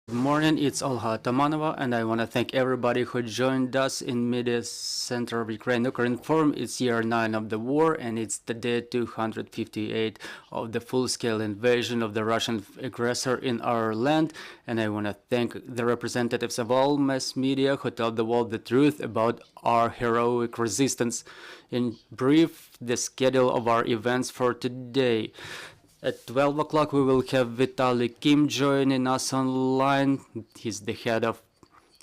Good morning, it's Olha Tamanova, and I want to thank everybody who joined us in Media Center of Ukraine Forum. It's year 9 of the war, and it's the day 258 of the full-scale invasion of the Russian aggressor in our land. And I want to thank the representatives of all mass media who tell the world the truth about our heroic resistance. In brief, the schedule of our events for today. At 12 o'clock, we will have Vitaly Kim joining us online. He's the head of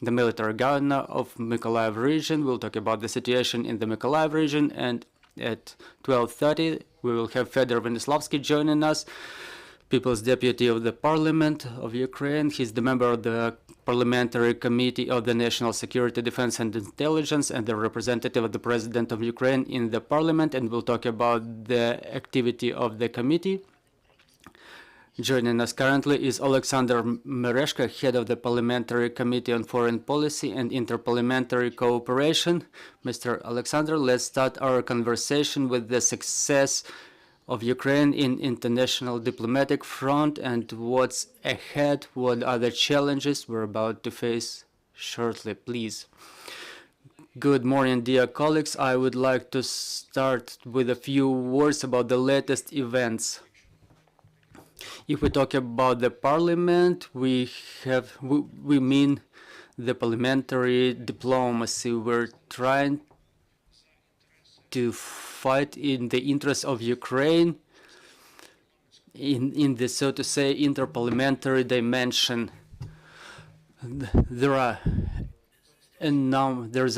the military governor of Mykolaiv region. We'll talk about the situation in the Mykolaiv region. And at 12:30, we will have Fedor Venislavsky joining us, People's Deputy of the Parliament of Ukraine. He's the member of the Parliamentary Committee of the National Security, Defense and Intelligence and the representative of the President of Ukraine in the Parliament. And we'll talk about the activity of the committee. Joining us currently is Oleksandr Merezhko, head of the Parliamentary Committee on Foreign Policy and Interparliamentary Cooperation. Mr. Oleksandr, let's start our conversation with the success of Ukraine in international diplomatic front and what's ahead, what are the challenges we're about to face shortly, please. Good morning, dear colleagues. I would like to start with a few words about the latest events. If we talk about the parliament, we mean the parliamentary diplomacy. We're trying to fight in the interest of Ukraine in the, so to say, interparliamentary dimension. There's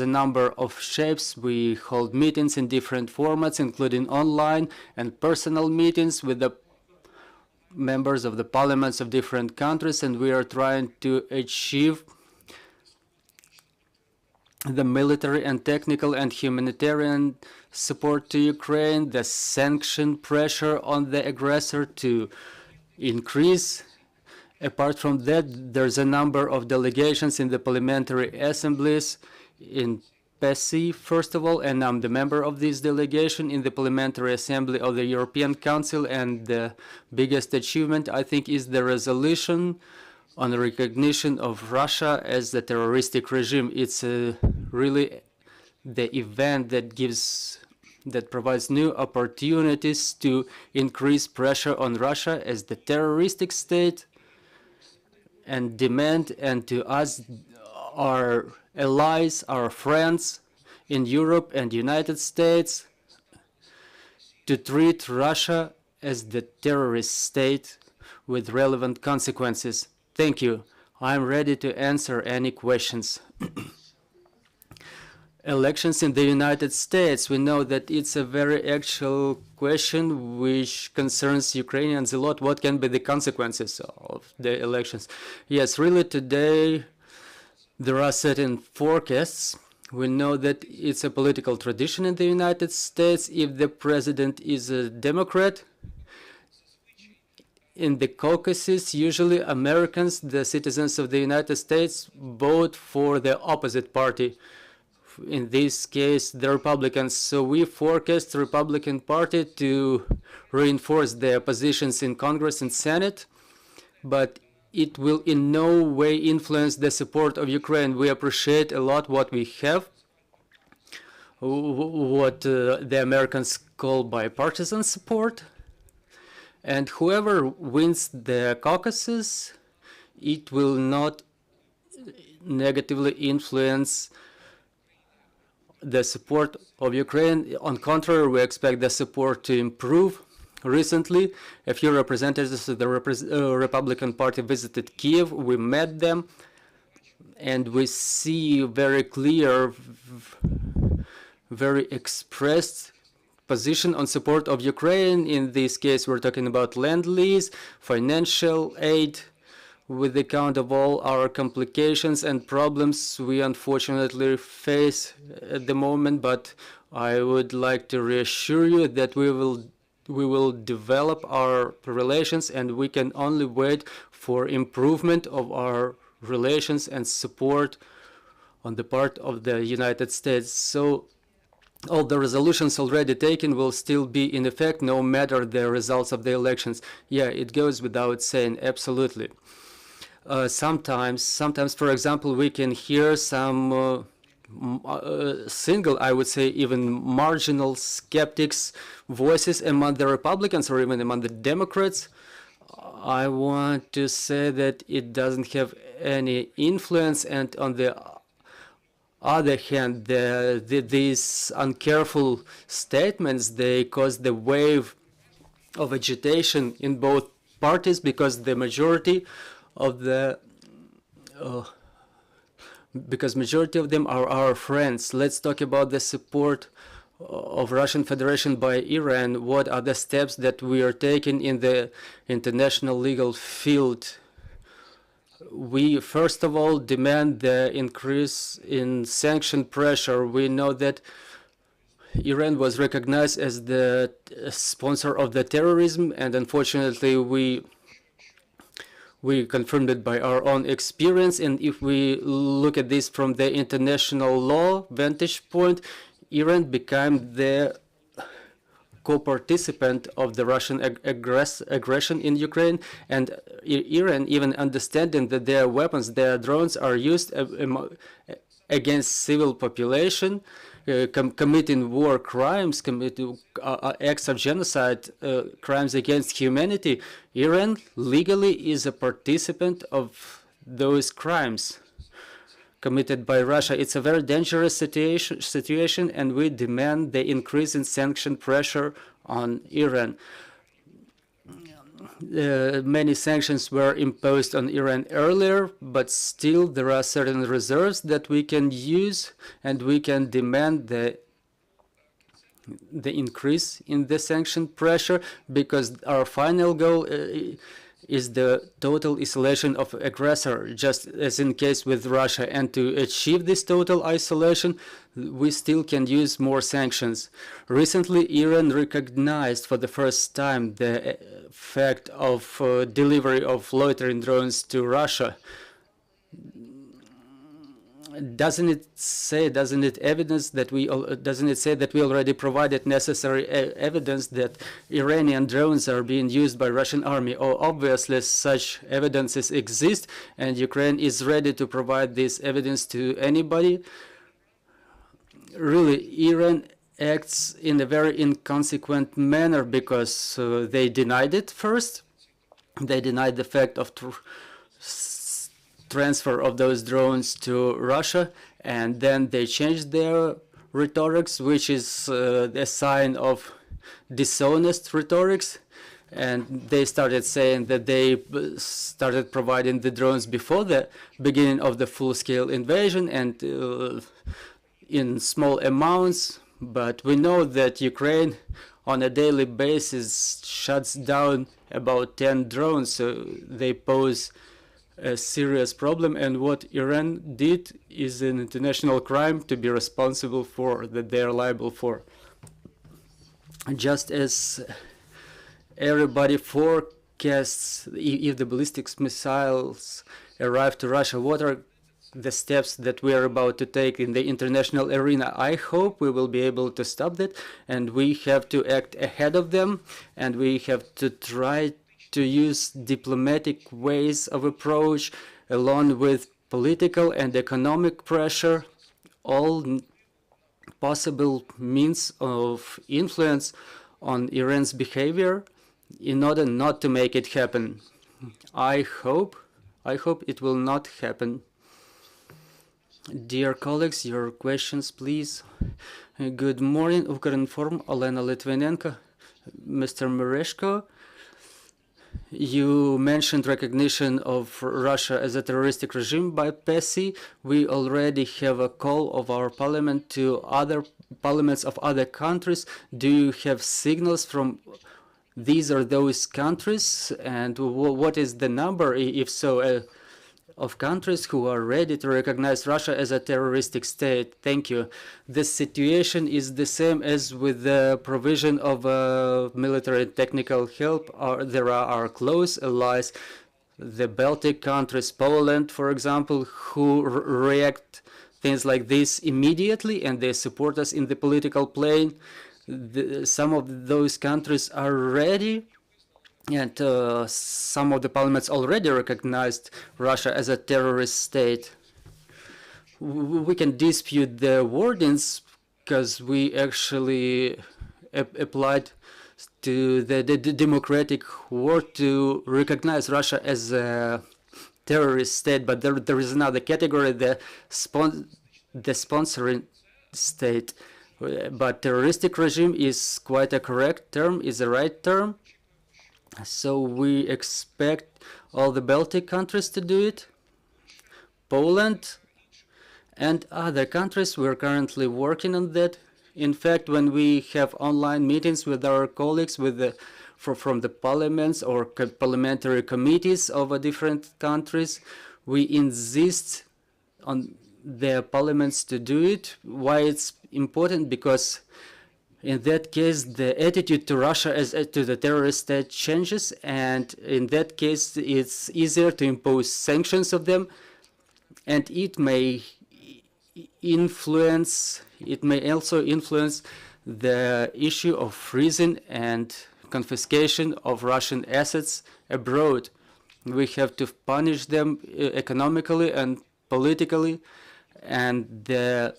a number of shapes. We hold meetings in different formats, including online and personal meetings with the members of the parliaments of different countries, and we are trying to achieve the military and technical and humanitarian support to Ukraine, the sanction pressure on the aggressor to increase. Apart from that, there's a number of delegations in the parliamentary assemblies in PESI, first of all, and I'm the member of this delegation in the Parliamentary Assembly of the European Council, and the biggest achievement, I think, is the resolution on the recognition of Russia as the terroristic regime. It's really the event that provides new opportunities to increase pressure on Russia as the terroristic state and demand, and to us, our allies, our friends in Europe and United States, to treat Russia as the terrorist state with relevant consequences. Thank you. I'm ready to answer any questions. Elections in the United States, we know that it's a very actual question which concerns Ukrainians a lot. What can be the consequences of the elections? Yes, really today, there are certain forecasts. We know that it's a political tradition in the United States. If the president is a Democrat, in the caucuses, usually Americans, the citizens of the United States, vote for the opposite party. In this case, the Republicans. So we forecast the Republican Party to reinforce their positions in Congress and Senate, but it will in no way influence the support of Ukraine. We appreciate a lot what we have, what the Americans call bipartisan support. And whoever wins the caucuses, it will not negatively influence the support of Ukraine. On contrary, we expect the support to improve. Recently, a few representatives of the Republican Party visited Kyiv. We met them, and we see very clear, very expressed position on support of Ukraine. In this case, we're talking about Lend-Lease, financial aid, with the count of all our complications and problems we unfortunately face at the moment. But I would like to reassure you that we will develop our relations, and we can only wait for improvement of our relations and support on the part of the United States. So all the resolutions already taken will still be in effect no matter the results of the elections. Yeah, it goes without saying, absolutely. Sometimes, for example, we can hear some single, I would say, even marginal skeptics' voices among the Republicans or even among the Democrats. I want to say that it doesn't have any influence, and on the other hand, these uncareful statements, they cause the wave of agitation in both parties, because the majority of the majority of them are our friends. Let's talk about the support of Russian Federation by Iran. What are the steps that we are taking in the international legal field? We first of all demand the increase in sanction pressure. We know that Iran was recognized as the sponsor of the terrorism, and unfortunately we confirmed it by our own experience. And if we look at this from the international law vantage point, Iran became the co-participant of the Russian aggression in Ukraine, and Iran, even understanding that their weapons, their drones are used against civil population, committing war crimes, committing acts of genocide, crimes against humanity. Iran legally is a participant of those crimes committed by Russia. It's a very dangerous situation, and we demand the increase in sanction pressure on Iran. Many sanctions were imposed on Iran earlier, but still there are certain reserves that we can use, and we can demand the increase in the sanction pressure, because our final goal is the total isolation of aggressor, just as in case with Russia. And to achieve this total isolation, we still can use more sanctions. Recently, Iran recognized for the first time the fact of delivery of loitering drones to Russia. Doesn't it say that we already provided necessary evidence that Iranian drones are being used by Russian army? Oh, obviously such evidences exist, and Ukraine is ready to provide this evidence to anybody. Really, Iran acts in a very inconsequent manner, because they denied it first. They denied the fact of transfer of those drones to Russia, and then they changed their rhetorics, which is a sign of dishonest rhetorics, and they started saying that they started providing the drones before the beginning of the full-scale invasion, and in small amounts. But we know that Ukraine on a daily basis shuts down about 10 drones, so they pose a serious problem, and what Iran did is an international crime to be responsible for, that they are liable for. Just as everybody forecasts, if the ballistic missiles arrive to Russia, what are the steps that we are about to take in the international arena? I hope we will be able to stop that, and we have to act ahead of them, and we have to try to use diplomatic ways of approach, along with political and economic pressure, all possible means of influence on Iran's behavior, in order not to make it happen. I hope it will not happen. Dear colleagues, your questions, please. Good morning, ofVerkhovnaRadaCommittee, Olena Litvinenko. Mr. Merezhko, you mentioned recognition of Russia as a terroristic regime by PESI. We already have a call of our parliament to other parliaments of other countries. Do you have signals from these or those countries? And what is the number, if so, of countries who are ready to recognize Russia as a terroristic state? Thank you. The situation is the same as with the provision of military and technical help. There are our close allies, the Baltic countries, Poland, for example, who react things like this immediately, and they support us in the political plane. Some of those countries are ready And some of the parliaments already recognized Russia as a terrorist state. We can dispute the wordings because we actually applied to the democratic word to recognize Russia as a terrorist state, but there is another category, the sponsoring state. But terroristic regime is quite a correct term, is the right term. So we expect all the Baltic countries to do it, Poland, and other countries. We're currently working on that. In fact, when we have online meetings with our colleagues from the parliaments or parliamentary committees of different countries, we insist on the parliaments to do it. Why it's important? Because in that case, the attitude to Russia as to the terrorist state changes, and in that case, it's easier to impose sanctions of them, and it may also influence the issue of freezing and confiscation of Russian assets abroad. We have to punish them economically and politically, and the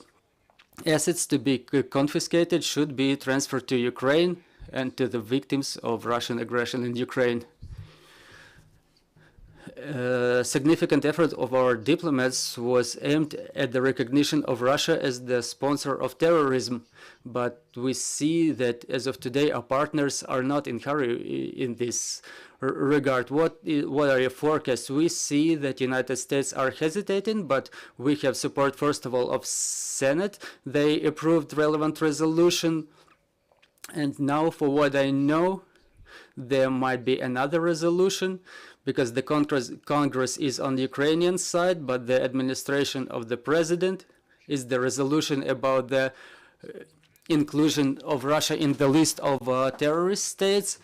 assets to be confiscated should be transferred to Ukraine and to the victims of Russian aggression in Ukraine. Significant effort of our diplomats was aimed at the recognition of Russia as the sponsor of terrorism, but we see that as of today our partners are not in hurry in this regard. What are your forecasts? We see that United States are hesitating, but we have support first of all of Senate. They approved relevant resolution, and now for what I know there might be another resolution, because the Congress is on the Ukrainian side, but the administration of the president is the resolution about the inclusion of Russia in the list of terrorist states,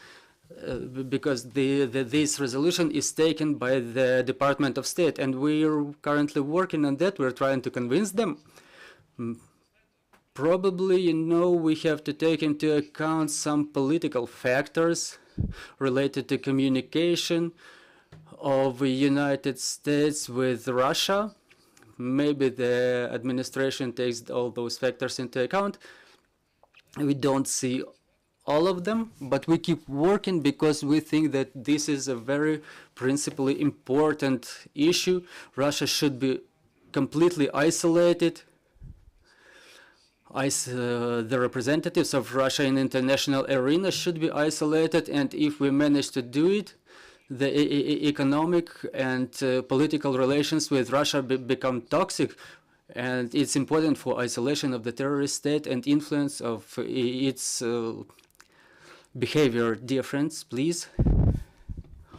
because this resolution is taken by the Department of State, and we're currently working on that. We're trying to convince them. Probably, we have to take into account some political factors related to communication of the United States with Russia. Maybe the administration takes all those factors into account. We don't see all of them, but we keep working because we think that this is a very principally important issue. Russia should be completely isolated. The representatives of Russia in international arena should be isolated, and if we manage to do it, the economic and political relations with Russia become toxic, and it's important for isolation of the terrorist state and influence of its behavior. Dear friends, please.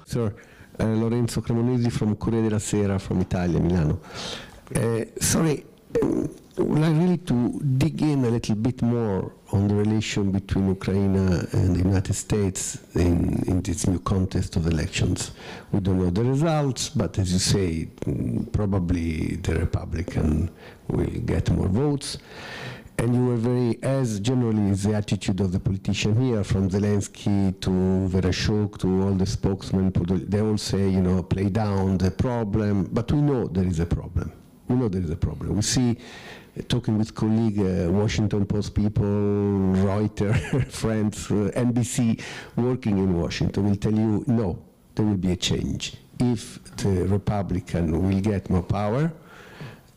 Sir, Lorenzo Cremonesi from Corriere della Sera from Italia, Milano. Sorry, would I really to dig in a little bit more on the relation between Ukraine and the United States in this new context of elections? We don't know the results, but as you say, probably the Republican will get more votes. And you were very, as generally is the attitude of the politician here, from Zelensky to Vereshchuk to all the spokesmen, they all say, play down the problem, but we know there is a problem. We know there is a problem. We see, talking with colleagues, Washington Post people, Reuters, friends, NBC, working in Washington will tell you, no, there will be a change. If the Republican will get more power,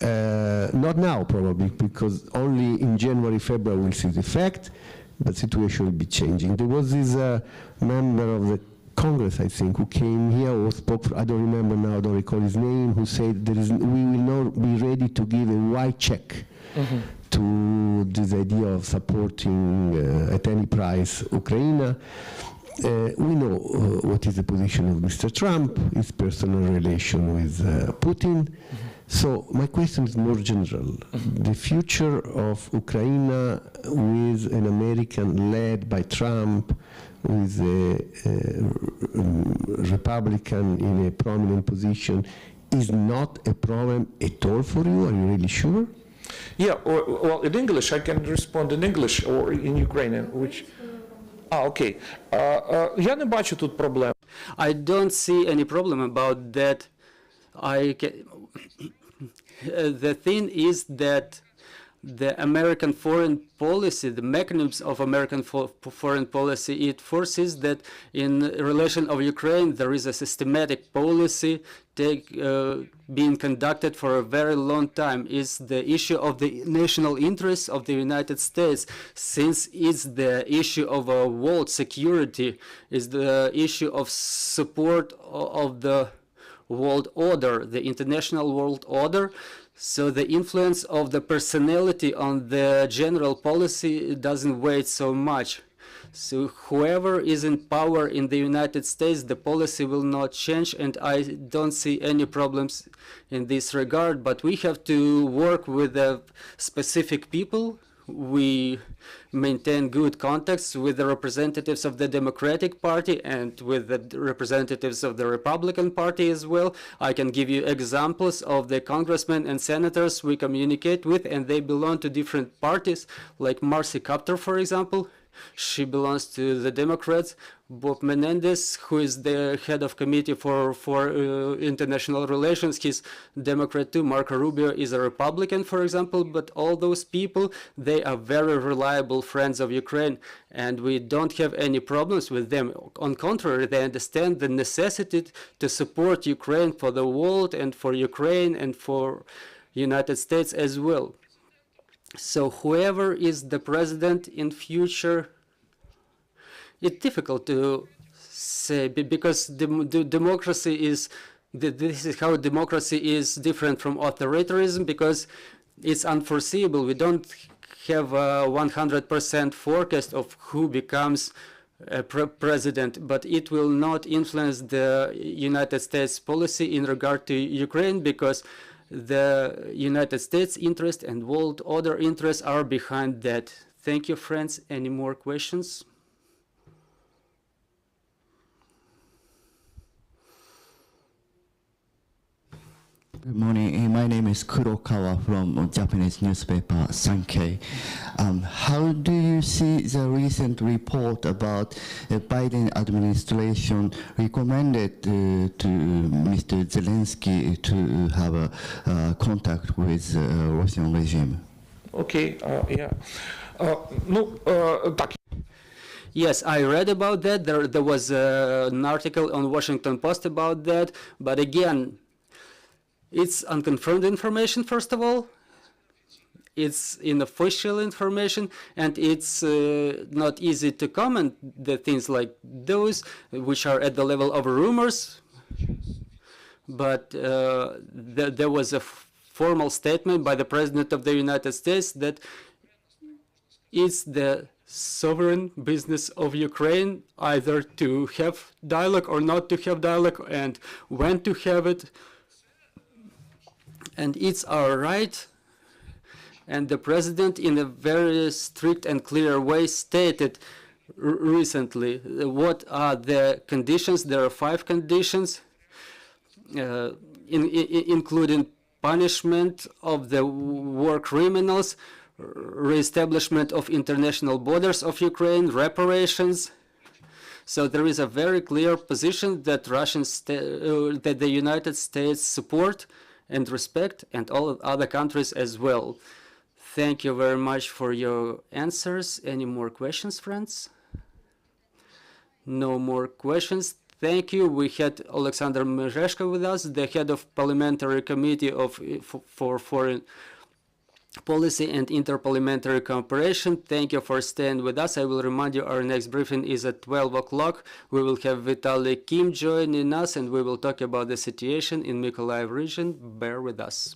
not now probably, because only in January, February we'll see the effect, but the situation will be changing. There was this member of the Congress, I think, who came here or spoke, I don't remember now, I don't recall his name, who said we will not be ready to give a white check to this idea of supporting at any price Ukraine. We know what is the position of Mr. Trump, his personal relation with Putin. So my question is more general. The future of Ukraine with an American led by Trump, with a Republican in a prominent position, is not a problem at all for you? Are you really sure? Yeah, well, in English, I can respond in English or in Ukrainian, which... окей. Я не бачу тут проблем. I don't see any problem about that. The thing is that the American foreign policy, the mechanisms of American foreign policy, it forces that in relation of Ukraine there is a systematic policy being conducted for a very long time. Is the issue of the national interests of the United States, since it's the issue of world security, is the issue of support of the world order, the international world order. So the influence of the personality on the general policy doesn't weigh so much. So whoever is in power in the United States, the policy will not change, and I don't see any problems in this regard. But we have to work with the specific people. We maintain good contacts with the representatives of the Democratic Party and with the representatives of the Republican Party as well. I can give you examples of the congressmen and senators we communicate with, and they belong to different parties, like Marcy Kaptur, for example. She belongs to the Democrats. Bob Menendez, who is the head of committee for international relations, he's Democrat too. Marco Rubio is a Republican, for example. But all those people, they are very reliable friends of Ukraine, and we don't have any problems with them. On contrary, they understand the necessity to support Ukraine for the world and for Ukraine and for United States as well. So whoever is the president in future, it's difficult to say, because democracy is, this is how democracy is different from authoritarianism, because it's unforeseeable. We don't have a 100% forecast of who becomes president, but it will not influence the United States policy in regard to Ukraine, because the United States interest and world order interests are behind that. Thank you, friends. Any more questions? Good morning. My name is Kurokawa from Japanese newspaper Sankei. How do you see the recent report about Biden administration recommended to Mr. Zelensky to have a contact with Russian regime? Okay, yeah. Yes, I read about that. There was an article on Washington Post about that, but again, it's unconfirmed information, first of all. It's unofficial information, and it's not easy to comment the things like those, which are at the level of rumors. But there was a formal statement by the President of the United States that it's the sovereign business of Ukraine either to have dialogue or not to have dialogue, and when to have it. And it's our right. And the president, in a very strict and clear way, stated recently what are the conditions. There are 5 conditions, including punishment of the war criminals, reestablishment of international borders of Ukraine, reparations. So there is a very clear position that that the United States support and respect, and all other countries as well. Thank you very much for your answers. Any more questions, friends? No more questions. Thank you. We had Oleksandr Merezhko with us, the head of Parliamentary Committee for Foreign Policy and Interparliamentary Cooperation. Thank you for staying with us. I will remind you our next briefing is at 12 o'clock. We will have Vitaly Kim joining us, and we will talk about the situation in Mykolaiv region. Bear with us.